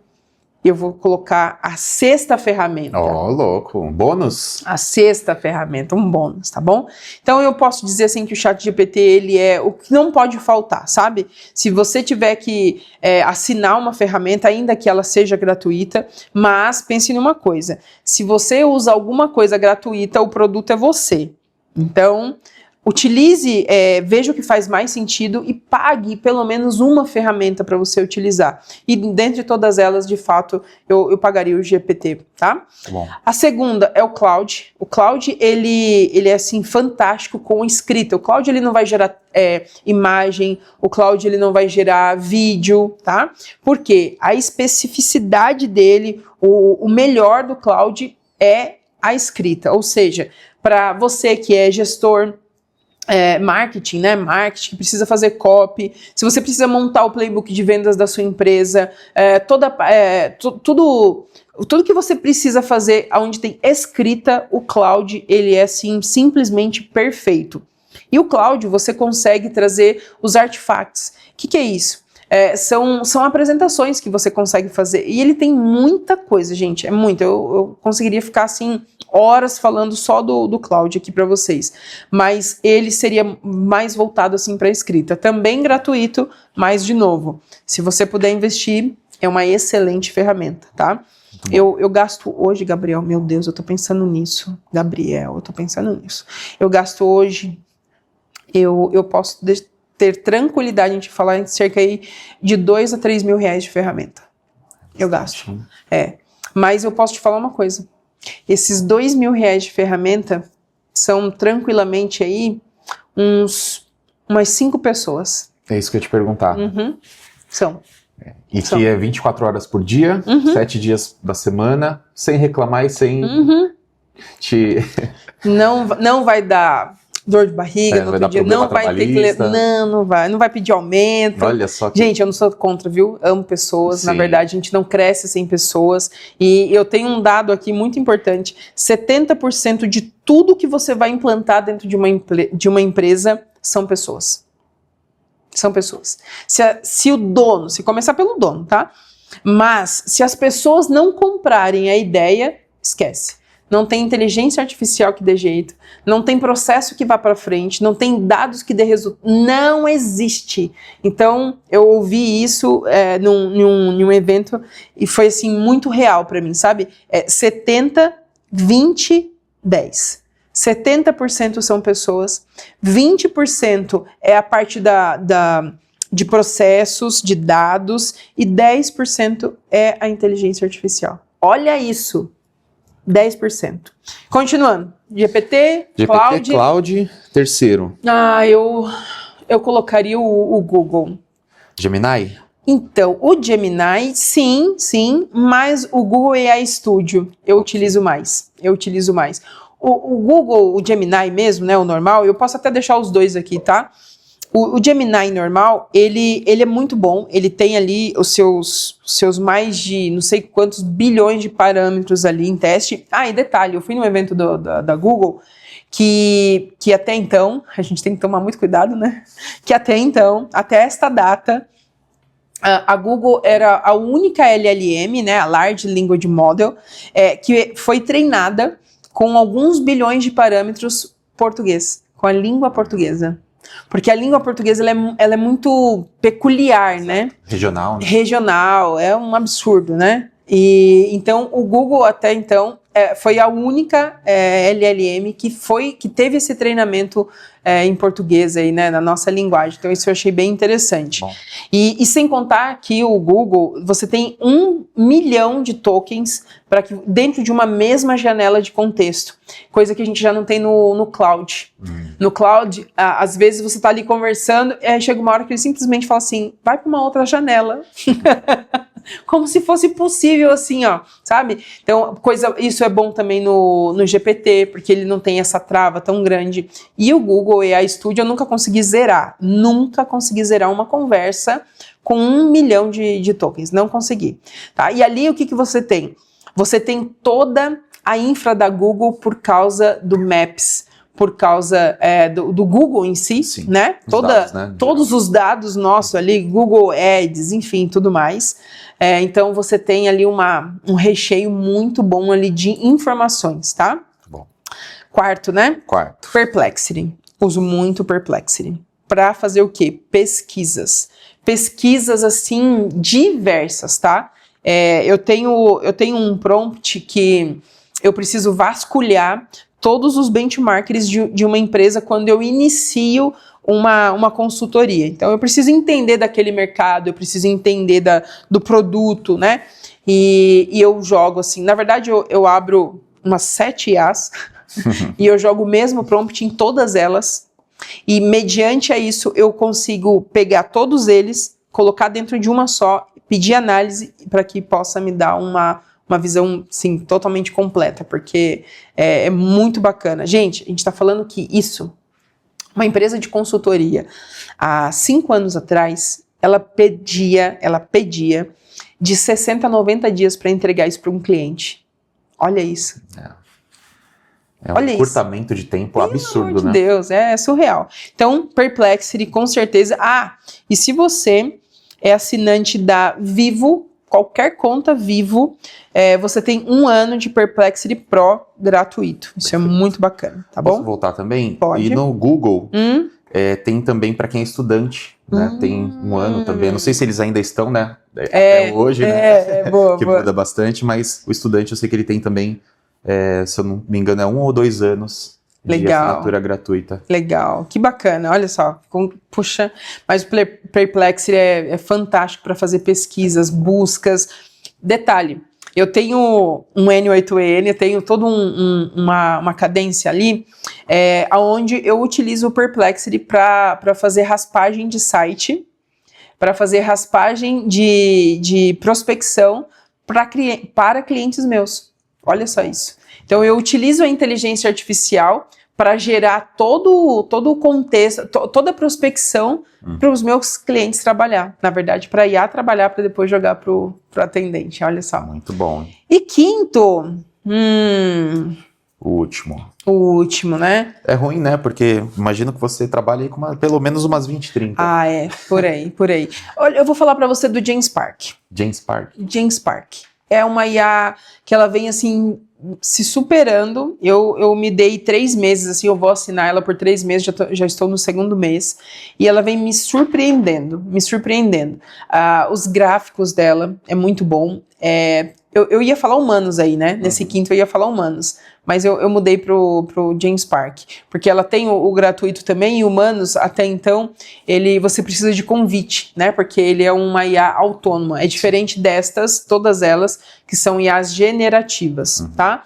eu vou colocar a 6ª ferramenta. Ó, louco, um bônus? A 6ª ferramenta, um bônus, tá bom? Então eu posso dizer assim que o ChatGPT, ele é o que não pode faltar, sabe? Se você tiver que assinar uma ferramenta, ainda que ela seja gratuita, mas pense numa coisa, se você usa alguma coisa gratuita, o produto é você. Então, utilize, veja o que faz mais sentido e pague pelo menos uma ferramenta para você utilizar. E dentre todas elas, de fato, eu pagaria o GPT, tá? Bom. A segunda é o Claude. O Claude, ele é assim, fantástico com escrita. O Claude, ele não vai gerar imagem, o Claude, ele não vai gerar vídeo, tá? Porque a especificidade dele, o melhor do Claude é a escrita, ou seja, para você que é gestor, marketing, né? Marketing, precisa fazer copy, se você precisa montar o playbook de vendas da sua empresa, tudo que você precisa fazer onde tem escrita, o Claude, ele é assim, simplesmente perfeito. E o Claude, você consegue trazer os artifacts. O que é isso? São apresentações que você consegue fazer. E ele tem muita coisa, gente. É muito. Eu conseguiria ficar assim horas falando só do Claude aqui para vocês. Mas ele seria mais voltado assim para escrita. Também gratuito, mas de novo, se você puder investir, é uma excelente ferramenta, tá? Eu gasto hoje, Gabriel, meu Deus, eu tô pensando nisso. Gabriel, eu tô pensando nisso. Eu gasto hoje, eu posso ter tranquilidade de falar em cerca aí de 2 a 3 mil reais de ferramenta. Eu gasto. Mas eu posso te falar uma coisa. Esses 2 mil reais de ferramenta são tranquilamente aí umas 5 pessoas. É isso que eu ia te perguntar. São. E que é 24 horas por dia, 7 dias da semana, sem reclamar e sem te... Não vai dar dor de barriga no outro dia, não vai ter que não vai pedir aumento. Olha só que... Gente, eu não sou contra, viu? Amo pessoas, Sim. Na verdade a gente não cresce sem pessoas, e eu tenho um dado aqui muito importante, 70% de tudo que você vai implantar dentro de uma empresa são pessoas. São pessoas. Se o dono, se começar pelo dono, tá? Mas se as pessoas não comprarem a ideia, esquece. Não tem inteligência artificial que dê jeito, não tem processo que vá para frente, não tem dados que dê resultado, não existe. Então, eu ouvi isso num evento e foi assim muito real para mim, sabe? 70, 20, 10. 70% são pessoas, 20% é a parte de processos, de dados, e 10% é a inteligência artificial. Olha isso! 10%. Continuando. GPT, Claude, terceiro. Eu colocaria o Google. Gemini? Então, o Gemini, sim, mas o Google AI Studio eu utilizo mais. O Google, o Gemini mesmo, né, o normal, eu posso até deixar os dois aqui, tá? O Gemini normal, ele é muito bom, ele tem ali os seus mais de não sei quantos bilhões de parâmetros ali em teste. E detalhe, eu fui num evento da Google que até então, a gente tem que tomar muito cuidado, né? Que até então, até esta data, a Google era a única LLM, né, a Large Language Model, que foi treinada com alguns bilhões de parâmetros português, com a língua portuguesa. Porque a língua portuguesa ela é muito peculiar, né? Regional, né? Regional, é um absurdo, né? E então o Google até então foi a única LLM que teve esse treinamento em português aí, né, na nossa linguagem. Então isso eu achei bem interessante. E sem contar que o Google, você tem 1 milhão de tokens dentro de uma mesma janela de contexto, coisa que a gente já não tem no Cloud. No Cloud, às vezes você está ali conversando, chega uma hora que ele simplesmente fala assim, vai para uma outra janela. Como se fosse possível assim, ó, sabe? Então, isso é bom também no GPT, porque ele não tem essa trava tão grande. E o Google AI Studio eu nunca consegui zerar uma conversa com 1 milhão de tokens, não consegui, tá? E ali o que você tem? Você tem toda a infra da Google por causa do Maps, por causa do Google em si, sim, né? Dados, né? Todos os dados nossos ali, Google Ads, enfim, tudo mais. Então você tem ali um recheio muito bom ali de informações, tá? Bom. Quarto, né? Quarto. Perplexity. Uso muito Perplexity. Para fazer o quê? Pesquisas. Pesquisas, assim, diversas, tá? Eu tenho um prompt que eu preciso vasculhar todos os benchmarks de uma empresa quando eu inicio uma consultoria. Então, eu preciso entender daquele mercado, eu preciso entender do produto, né? E eu jogo assim, na verdade, eu abro umas 7 IAs e eu jogo o mesmo prompt em todas elas. E mediante a isso, eu consigo pegar todos eles, colocar dentro de uma só, pedir análise para que possa me dar uma visão, sim, totalmente completa, porque é muito bacana. Gente, a gente está falando que uma empresa de consultoria, há 5 anos atrás, ela pedia de 60 a 90 dias para entregar isso para um cliente. Olha isso. É um encurtamento de tempo absurdo, né? Meu Deus, é surreal. Então, Perplexity, com certeza. E se você é assinante da Vivo, qualquer conta Vivo, você tem 1 ano de Perplexity Pro gratuito. Isso é muito bacana, tá bom? Posso voltar também? Pode. E no Google, tem também para quem é estudante, né? Tem 1 ano também. Não sei se eles ainda estão, né? Até hoje, né? Boa, que boa. muda bastante, mas o estudante eu sei que ele tem também, se eu não me engano, é 1 ou 2 anos de assinatura gratuita. Legal, que bacana, olha só, puxa, mas o Perplexity é fantástico para fazer pesquisas, buscas. Detalhe, eu tenho um N8N, eu tenho toda uma cadência ali, onde eu utilizo o Perplexity para fazer raspagem de site, para fazer raspagem de prospecção para clientes meus. Olha só isso. Então, eu utilizo a inteligência artificial para gerar todo o contexto, toda a prospecção para os meus clientes trabalhar. Na verdade, para IA trabalhar, para depois jogar para o atendente. Olha só. Muito bom. E quinto... O último. O último, né? É ruim, né? Porque imagino que você trabalha aí com pelo menos umas 20, 30. Por aí. Olha, eu vou falar para você do GenSpark. GenSpark. É uma IA que ela vem assim se superando. Eu me dei 3 meses, assim, eu vou assinar ela por 3 meses, já estou no 2º mês, e ela vem me surpreendendo. Os gráficos dela é muito bom. Eu ia falar humanos aí, né? Nesse quinto eu ia falar humanos, mas eu mudei pro GenSpark, porque ela tem o gratuito também, e humanos, até então, você precisa de convite, né? Porque ele é uma IA autônoma, é diferente todas elas, que são IAs generativas, tá?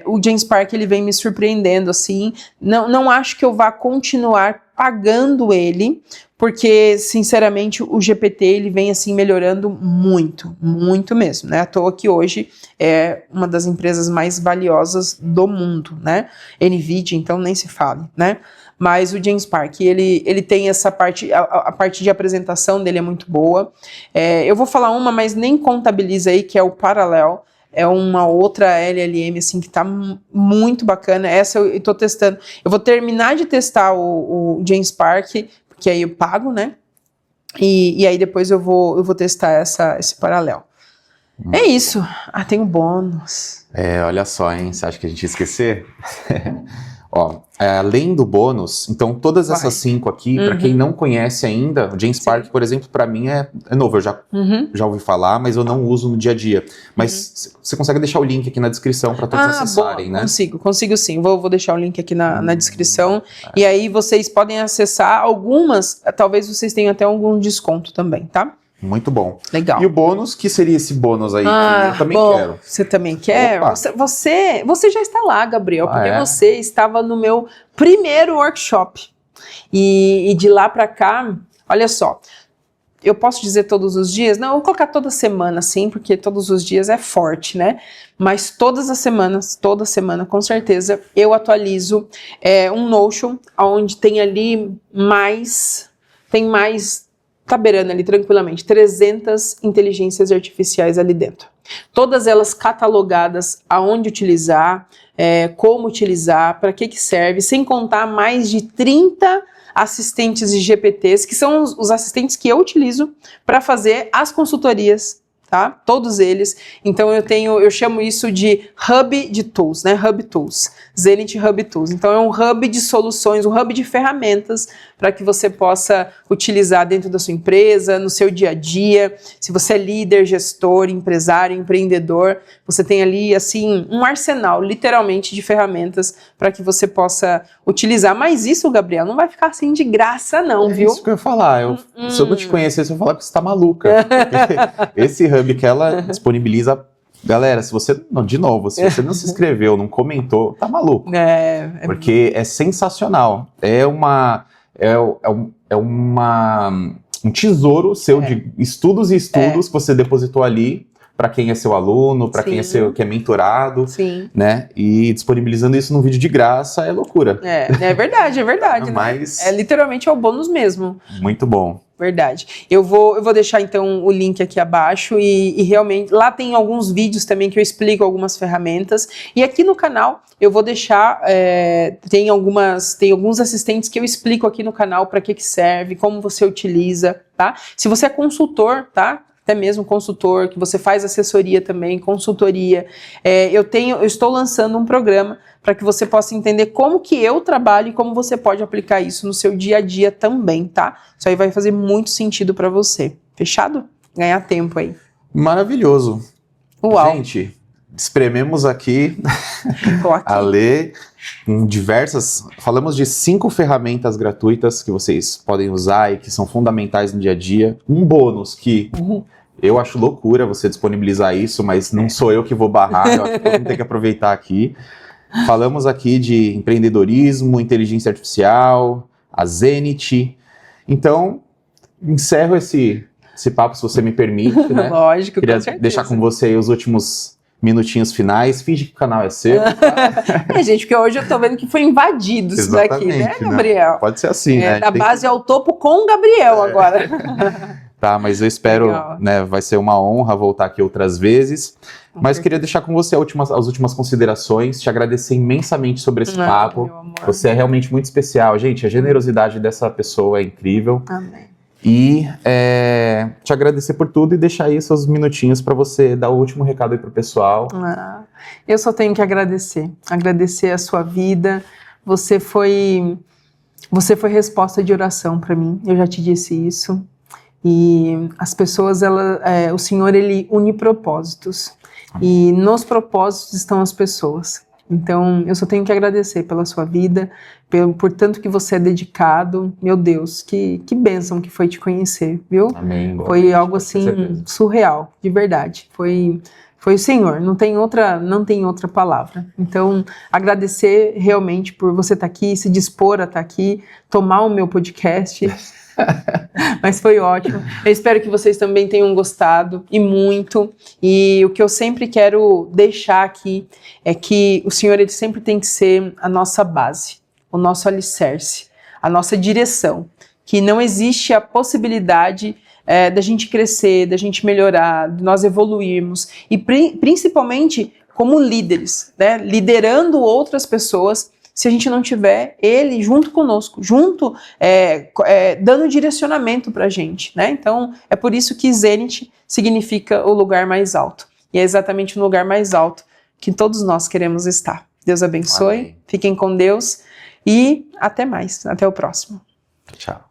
O GenSpark, ele vem me surpreendendo, assim, não acho que eu vá continuar pagando ele, porque, sinceramente, o GPT, ele vem, assim, melhorando muito, muito mesmo, né? À toa que hoje é uma das empresas mais valiosas do mundo, né? NVIDIA, então, nem se fale, né? Mas o GenSpark, ele tem essa parte, a parte de apresentação dele é muito boa. Eu vou falar uma, mas nem contabiliza aí, que é o Parallel. É uma outra LLM, assim, que tá muito bacana. Essa eu tô testando. Eu vou terminar de testar o GenSpark, porque aí eu pago, né? E aí depois eu vou testar esse Parallel. É isso. Tem um bônus. Olha só, hein? Você acha que a gente ia esquecer? Ó, além do bônus, então todas essas 5 aqui, para quem não conhece ainda, o GenSpark, por exemplo, para mim é novo, eu já ouvi falar, mas eu não uso no dia a dia. Mas você consegue deixar o link aqui na descrição para todos acessarem, boa, né? Consigo sim, vou deixar o link aqui na descrição, e aí vocês podem acessar algumas, talvez vocês tenham até algum desconto também, tá? Muito bom. Legal. E o bônus, que seria esse bônus aí? Que eu também quero. Você também quer? Você já está lá, Gabriel, porque você estava no meu primeiro workshop. E de lá para cá, olha só, eu posso dizer todos os dias? Não, eu vou colocar toda semana, sim, porque todos os dias é forte, né? Mas todas as semanas, toda semana, com certeza, eu atualizo um Notion, onde tem ali tá beirando ali tranquilamente, 300 inteligências artificiais ali dentro. Todas elas catalogadas, aonde utilizar, como utilizar, para que serve, sem contar mais de 30 assistentes de GPTs, que são os assistentes que eu utilizo para fazer as consultorias, tá? Todos eles. Então eu chamo isso de Hub de Tools, né? Hub Tools, Zenith Hub Tools. Então é um hub de soluções, um hub de ferramentas para que você possa utilizar dentro da sua empresa, no seu dia a dia. Se você é líder, gestor, empresário, empreendedor, você tem ali assim um arsenal, literalmente, de ferramentas para que você possa utilizar. Mas isso, Gabriel, não vai ficar assim de graça não, viu? Isso que eu ia falar. Se eu não te conhecesse, eu ia falar que você tá maluca. Esse hub que ela disponibiliza... Galera, se você não se inscreveu, não comentou, tá maluco. Porque é sensacional. É um tesouro seu de estudos e estudos que você depositou ali para quem é seu aluno, para quem é mentorado, né? E disponibilizando isso num vídeo de graça é loucura. É verdade. Mas... né? Literalmente é o bônus mesmo. Muito bom. Verdade. Eu vou deixar então o link aqui abaixo e realmente lá tem alguns vídeos também que eu explico algumas ferramentas e aqui no canal eu vou deixar tem alguns assistentes que eu explico aqui no canal para que serve, como você utiliza, tá? Se você é consultor, tá? Até mesmo consultor, que você faz assessoria também, consultoria, eu estou lançando um programa para que você possa entender como que eu trabalho e como você pode aplicar isso no seu dia a dia também, tá? Isso aí vai fazer muito sentido para você. Fechado? Ganhar tempo aí. Maravilhoso. Uau. Gente, esprememos aqui a ler em falamos de 5 ferramentas gratuitas que vocês podem usar e que são fundamentais no dia a dia. Um bônus que eu acho loucura você disponibilizar isso, mas não sou eu que vou barrar, eu acho que todo mundo tem que aproveitar aqui. Falamos aqui de empreendedorismo, inteligência artificial, a Zenith. Então, encerro esse papo, se você me permite, né? Lógico, Queria com certeza. deixar com você aí os últimos minutinhos finais. Finge que o canal é seu. Gente, porque hoje eu tô vendo que foi invadido isso daqui, né, Gabriel? Né? Pode ser assim, né? Da base ao topo com o Gabriel agora. Tá, mas eu espero, né, vai ser uma honra voltar aqui outras vezes. Mas queria deixar com você as últimas considerações, te agradecer imensamente sobre esse papo. Você é realmente muito especial. Gente, a generosidade dessa pessoa é incrível. Amém. E te agradecer por tudo e deixar aí seus minutinhos para você dar o último recado aí pro pessoal. Eu só tenho que agradecer a sua vida. Você foi resposta de oração para mim, eu já te disse isso. E as pessoas, o Senhor, Ele une propósitos. E nos propósitos estão as pessoas. Então, eu só tenho que agradecer pela sua vida, por tanto que você é dedicado. Meu Deus, que bênção que foi te conhecer, viu? Amém. Foi algo assim surreal, de verdade. Foi o Senhor, não tem outra palavra. Então, agradecer realmente por você estar aqui, se dispor a estar aqui, tomar o meu podcast. Mas foi ótimo. Eu espero que vocês também tenham gostado, e muito. E o que eu sempre quero deixar aqui é que o Senhor, Ele sempre tem que ser a nossa base, o nosso alicerce, a nossa direção. Que não existe a possibilidade da gente crescer, da gente melhorar, de nós evoluirmos. E principalmente como líderes, né? Liderando outras pessoas, se a gente não tiver Ele junto conosco, dando direcionamento para a gente, né? Então, é por isso que Zenith significa o lugar mais alto. E é exatamente no lugar mais alto que todos nós queremos estar. Deus abençoe, Fiquem com Deus e até mais. Até o próximo. Tchau.